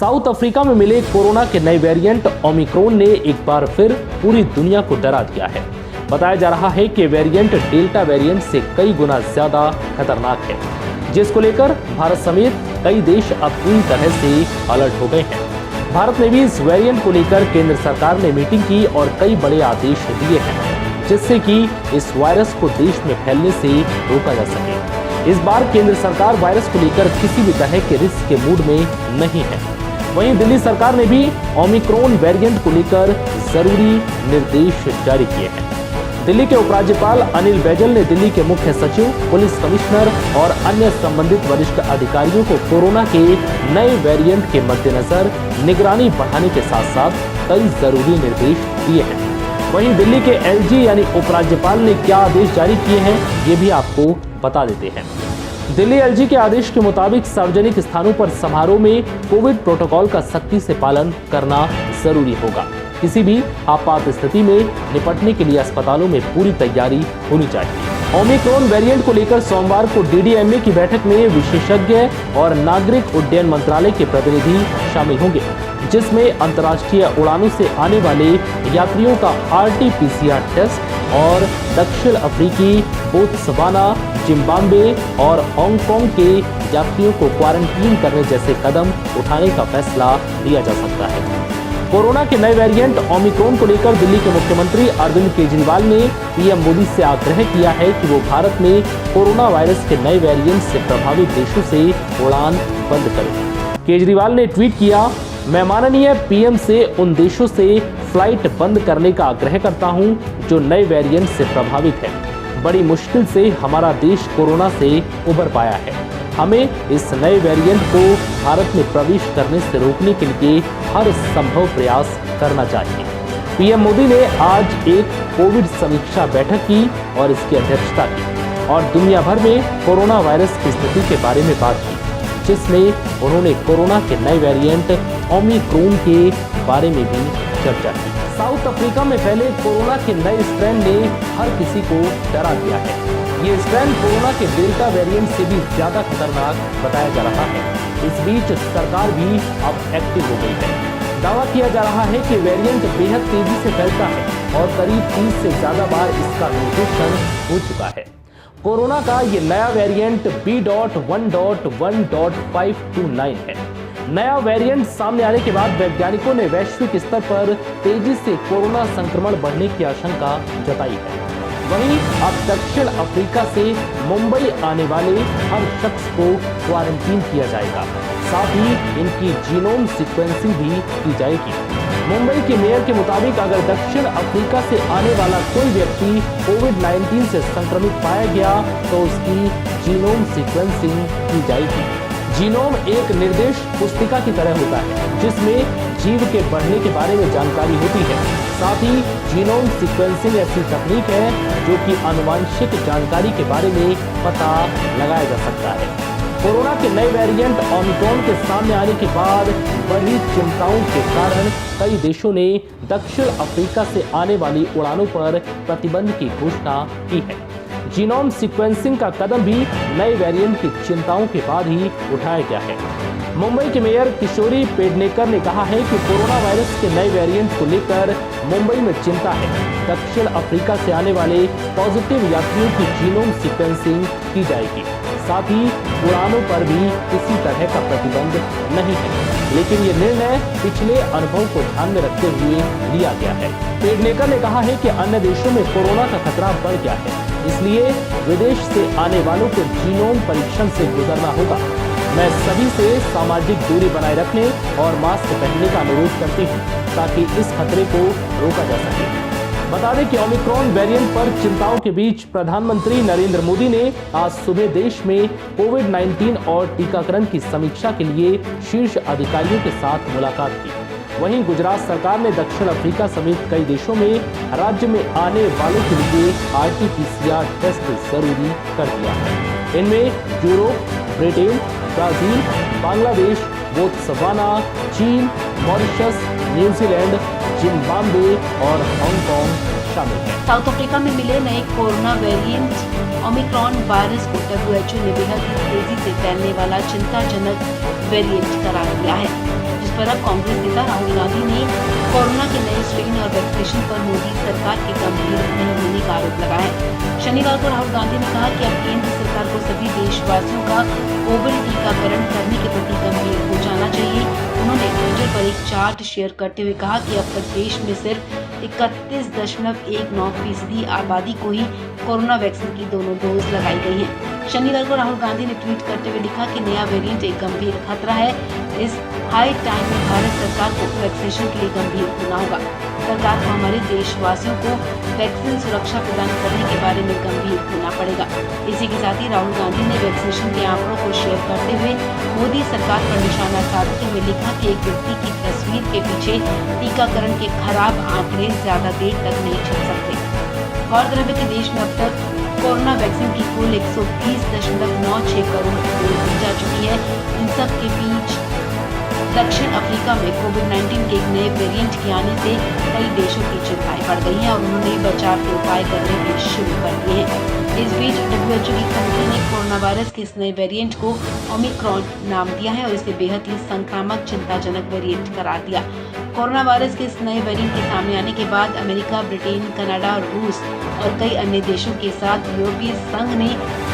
South Africa में मिले corona के नए वेरिएंट ओमिक्रॉन ने एक बार फिर पूरी दुनिया को डरा दिया है। बताया जा रहा है कि वेरिएंट डेल्टा वेरिएंट से कई गुना ज्यादा खतरनाक है, जिसको लेकर भारत समेत कई देश अब पूरी तरह से अलर्ट हो गए हैं। भारत ने भी इस वेरिएंट को लेकर केंद्र सरकार ने मीटिंग की और कई बड़े आदेश दिए हैं, जिससे कि इस वायरस को देश में फैलने से रोका जा सके। इस बार केंद्र सरकार वायरस को लेकर किसी भी तरह के रिस्क के मूड में नहीं है। वहीं दिल्ली सरकार ने भी ओमिक्रॉन वेरिएंट को लेकर जरूरी निर्देश जारी किए हैं। दिल्ली के उपराज्यपाल अनिल बैजल ने दिल्ली के मुख्य सचिव, पुलिस कमिश्नर और अन्य संबंधित वरिष्ठ अधिकारियों को कोरोना के नए वेरिएंट के मद्देनजर निगरानी बढ़ाने के साथ साथ कई जरूरी निर्देश दिए हैं। वहीं दिल्ली के एलजी यानी उपराज्यपाल ने क्या आदेश जारी किए हैं, ये भी आपको बता देते हैं। दिल्ली एलजी के आदेश के मुताबिक सार्वजनिक स्थानों पर समारोह में कोविड प्रोटोकॉल का सख्ती से पालन करना जरूरी होगा। किसी भी आपात स्थिति में निपटने के लिए अस्पतालों में पूरी तैयारी होनी चाहिए। ओमिक्रॉन वेरिएंट को लेकर सोमवार को डीडीएमए की बैठक में विशेषज्ञ और नागरिक उड्डयन मंत्रालय के प्रतिनिधि शामिल होंगे, जिसमें अंतर्राष्ट्रीय उड़ानों से आने वाले यात्रियों का RT-PCR टेस्ट और दक्षिण अफ्रीकी, बोत्सवाना, जिम्बाब्वे और हांगकांग के यात्रियों को क्वारंटीन करने जैसे कदम उठाने का फैसला लिया जा सकता है। कोरोना के नए वेरिएंट ओमिक्रॉन को लेकर दिल्ली के मुख्यमंत्री अरविंद केजरीवाल ने पीएम मोदी से आग्रह किया है कि वो भारत में कोरोना वायरस के नए वेरिएंट से प्रभावित देशों से उड़ान बंद करें। केजरीवाल ने ट्वीट किया, मैं माननीय पीएम से उन देशों से फ्लाइट बंद करने का आग्रह करता हूं जो नए वेरिएंट से प्रभावित है। बड़ी मुश्किल से हमारा देश कोरोना से उबर पाया है। हमें इस नए वेरिएंट को भारत में प्रवेश करने से रोकने के लिए हर संभव प्रयास करना चाहिए। पीएम मोदी ने आज एक कोविड समीक्षा बैठक की और इसकी अध्यक्षता की और दुनिया भर में कोरोना वायरस की स्थिति के बारे में बात की, जिसमें उन्होंने कोरोना के नए वेरिएंट ओमिक्रॉन के बारे में भी चर्चा की। साउथ अफ्रीका में फैले कोरोना के नए स्ट्रेन ने हर किसी को डरा दिया है। ये स्ट्रेन कोरोना के डेल्टा वेरिएंट से भी ज्यादा खतरनाक बताया जा रहा है। इस बीच सरकार भी अब एक्टिव हो गई है। दावा किया जा रहा है कि वेरिएंट बेहद तेजी से फैलता है और करीब 30 से ज्यादा बार इसका म्यूटेशन हो चुका है। कोरोना का ये नया वेरिएंट B.1.1.529 है। नया वेरिएंट सामने आने के बाद वैज्ञानिकों ने वैश्विक स्तर पर तेजी से कोरोना संक्रमण बढ़ने की आशंका जताई है। वहीं अब दक्षिण अफ्रीका से मुंबई आने वाले हर शख्स को क्वारंटीन किया जाएगा, साथ ही इनकी जीनोम सीक्वेंसिंग भी की जाएगी। मुंबई के मेयर के मुताबिक अगर दक्षिण अफ्रीका से आने वाला कोई व्यक्ति कोविड-19 से संक्रमित पाया गया तो उसकी जीनोम सीक्वेंसिंग की जाएगी। जीनोम एक निर्देश पुस्तिका की तरह होता है, जिसमें जीव के बढ़ने के बारे में जानकारी होती है। साथ ही जीनोम सीक्वेंसिंग ऐसी तकनीक है जो कि आनुवंशिक जानकारी के बारे में पता लगाया जा सकता है। कोरोना के नए वेरिएंट ओमिक्रॉन के सामने आने के बाद बढ़ी चिंताओं के कारण कई देशों ने दक्षिण अफ्रीका से आने वाली उड़ानों पर प्रतिबंध की घोषणा की है। जीनोम सीक्वेंसिंग का कदम भी नए वेरिएंट की चिंताओं के बाद ही उठाया गया है। मुंबई के मेयर किशोरी पेडनेकर ने कहा है कि कोरोना वायरस के नए वेरिएंट को लेकर मुंबई में चिंता है। दक्षिण अफ्रीका से आने वाले पॉजिटिव यात्रियों की जीनोम सीक्वेंसिंग की जाएगी। साथ ही उड़ानों पर भी किसी तरह का प्रतिबंध नहीं है, लेकिन ये निर्णय पिछले अनुभव को ध्यान में रखते हुए लिया गया है। पेडनेकर ने कहा है कि अन्य देशों में कोरोना का खतरा बढ़ गया है, इसलिए विदेश से आने वालों को जीनोम परीक्षण से गुजरना होगा। मैं सभी से सामाजिक दूरी बनाए रखने और मास्क पहनने का अनुरोध करती हूँ ताकि इस खतरे को रोका जा सके। बता दें कि ओमिक्रॉन वेरिएंट पर चिंताओं के बीच प्रधानमंत्री नरेंद्र मोदी ने आज सुबह देश में कोविड-19 और टीकाकरण की समीक्षा के लिए शीर्ष अधिकारियों के साथ मुलाकात की। वहीं गुजरात सरकार ने दक्षिण अफ्रीका समेत कई देशों में राज्य में आने वालों के लिए RT-PCR टेस्ट जरूरी कर दिया है। इनमें Europe, Britain, Brazil, Bangladesh, Botswana, चीन, मॉरिशस, न्यूजीलैंड, जिम्बाब्वे और हांगकांग शामिल है। साउथ अफ्रीका में मिले नए कोरोना वेरिएंट ओमिक्रॉन वायरस को WHO ने बेहद ही तेजी से फैलने वाला चिंताजनक वेरिएंट करार दिया है, पर अब कांग्रेस नेता राहुल गांधी ने कोरोना के नए स्ट्रेन और वैक्सीनेशन पर मोदी सरकार के गंभीर नहीं होने का आरोप लगाया है। शनिवार को राहुल गांधी ने कहा कि अब केंद्र सरकार को सभी देशवासियों का कोविड टीकाकरण करने के प्रति गंभीर हो जाना चाहिए। उन्होंने ट्विटर पर एक चार्ट शेयर करते हुए कहा कि अब तक देश में सिर्फ 31.19% आबादी को ही कोरोना वैक्सीन की दोनों डोज लगाई गई है। शनिवार को राहुल गांधी ने ट्वीट करते हुए लिखा कि नया वेरिएंट एक गंभीर खतरा है। इस हाई टाइम में भारत सरकार को वैक्सीनेशन के लिए गंभीर होना होगा। सरकार को हमारे देशवासियों को वैक्सीन सुरक्षा प्रदान करने के बारे में गंभीर होना पड़ेगा। इसी के साथ ही राहुल गांधी ने वैक्सीनेशन के आंकड़ों को शेयर करते हुए मोदी सरकार पर निशाना साधते हुए लिखा कि एक व्यक्ति की तस्वीर के पीछे टीकाकरण के खराब आंकड़े ज्यादा देर तक नहीं छिप सकते। गौरतलब है कि देश में अब तक कोरोना वैक्सीन की कुल 120.96 करोड़ डोज दी जा चुकी है। इन सब के बीच दक्षिण अफ्रीका में कोविड-19 के एक नए वेरिएंट के आने से कई देशों की चिंताएं बढ़ गई हैं और उन्होंने बचाव के उपाय करने भी शुरू कर दिए हैं। इस बीच WHO की समिति ने कोरोना वायरस के इस नए वेरिएंट को ओमिक्रॉन नाम दिया है और इसे बेहद ही संक्रामक चिंताजनक वेरिएंट करार दिया। कोरोना वायरस के इस नए वेरिएंट के सामने आने के बाद अमेरिका, ब्रिटेन, कनाडा, रूस और कई अन्य देशों के साथ यूरोपीय संघ ने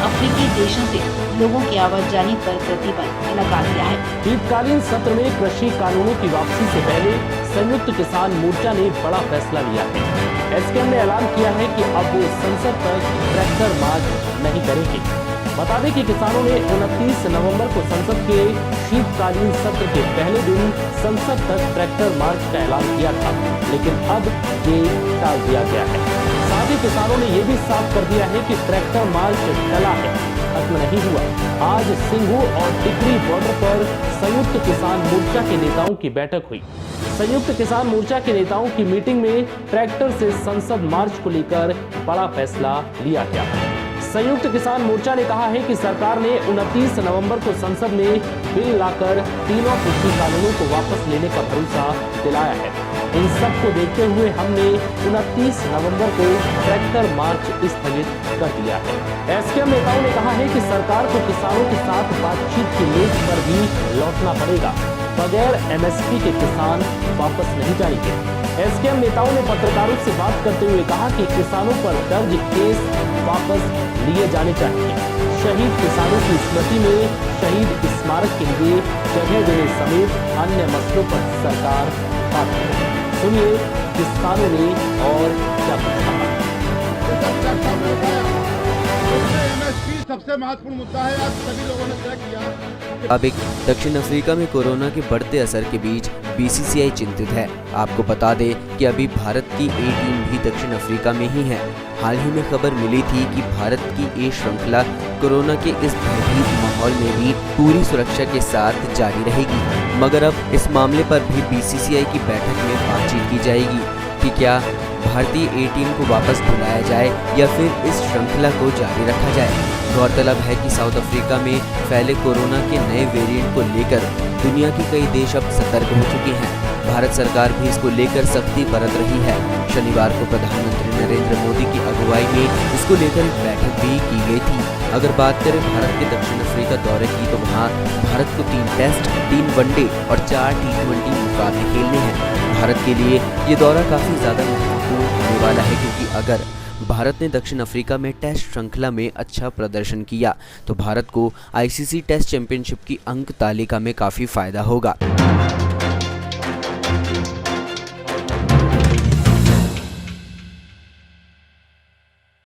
अफ्रीकी देशों से लोगों की आवाजाही पर प्रतिबंध लगा दिया है। शीतकालीन सत्र में कृषि कानूनों की वापसी से पहले संयुक्त किसान मोर्चा ने बड़ा फैसला लिया है। एसकेएम ने ऐलान किया है कि अब वो संसद तक ट्रैक्टर मार्च नहीं करेंगे। बता दें कि किसानों ने 29 नवंबर को संसद के शीतकालीन सत्र के पहले दिन संसद तक ट्रैक्टर मार्च का ऐलान किया था, लेकिन अब ये टाल दिया गया है। साथ ही किसानों ने ये भी साफ कर दिया है कि ट्रैक्टर मार्च टला है, खत्म नहीं हुआ। आज सिंघू और टिकरी बॉर्डर पर संयुक्त किसान मोर्चा के नेताओं की बैठक हुई। संयुक्त किसान मोर्चा के नेताओं की मीटिंग में ट्रैक्टर से संसद मार्च को लेकर बड़ा फैसला लिया गया। संयुक्त किसान मोर्चा ने कहा है कि सरकार ने 29 नवंबर को संसद में बिल लाकर तीनों कृषि कानूनों को वापस लेने का भरोसा दिलाया है। इन सब को देखते हुए हमने 29 नवंबर को ट्रैक्टर मार्च स्थगित कर दिया है। एसकेएम नेताओं ने कहा है कि सरकार को किसानों के साथ बातचीत की मेज पर भी लौटना पड़ेगा। बगैर एमएसपी के किसान वापस नहीं जाएंगे। एसकेएम नेताओं ने पत्रकारों से बात करते हुए कहा कि किसानों पर दर्ज केस वापस लिए जाने चाहिए। शहीद किसानों की स्मृति में शहीद स्मारक के लिए जगह देने समेत अन्य मसलों पर सरकार बात करे। सुनिए किसानों ने और क्या कहा। सबसे महत्वपूर्ण मुद्दा है, आज सभी लोगों ने तय किया। अब एक दक्षिण अफ्रीका में कोरोना के बढ़ते असर के बीच बीसीसीआई चिंतित है। आपको बता दें कि अभी भारत की ए टीम भी दक्षिण अफ्रीका में ही है। हाल ही में खबर मिली थी कि भारत की ए श्रृंखला कोरोना के इस भयभीत माहौल में भी पूरी सुरक्षा के साथ जारी रहेगी, मगर अब इस मामले पर भी बीसीसीआई की बैठक में बातचीत की जाएगी कि क्या भारतीय ए टीम को वापस बुलाया जाए या फिर इस श्रृंखला को जारी रखा जाए। गौरतलब है कि साउथ अफ्रीका में फैले कोरोना के नए वेरिएंट को लेकर दुनिया के कई देश अब सतर्क हो चुके हैं। भारत सरकार भी इसको लेकर सख्ती बरत रही है। शनिवार को प्रधानमंत्री नरेंद्र मोदी की अगुवाई में इसको लेकर एक बैठक भी की गई थी। अगर बात करें भारत के दक्षिण अफ्रीका दौरे की, तो वहाँ भारत को 3 टेस्ट, 3 वनडे और 4 T20 मुकाबले खेलने हैं। भारत के लिए ये दौरा काफी ज्यादा महत्वपूर्ण होने वाला है, क्योंकि अगर भारत ने दक्षिण अफ्रीका में टेस्ट श्रृंखला में अच्छा प्रदर्शन किया तो भारत को आईसीसी टेस्ट चैंपियनशिप की अंक तालिका में काफी फायदा होगा।